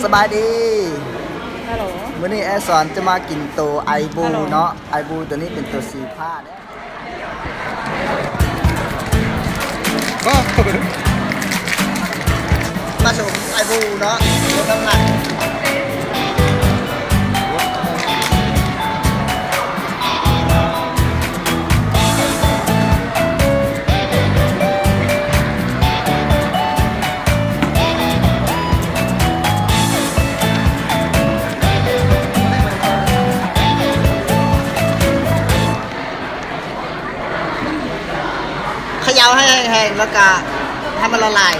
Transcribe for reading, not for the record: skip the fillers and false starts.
สบายดี ฮัลโหล วันนี้แอร์สอนจะมากินตัวไอบู ฮัลโหล เนาะไอบูตัวนี้เป็นตัวสีผ้าเนี่ยมาชมไอบูเนาะลดน้ำหนักเขย่าให้แห้งๆแล้วก็ให้มันละลาย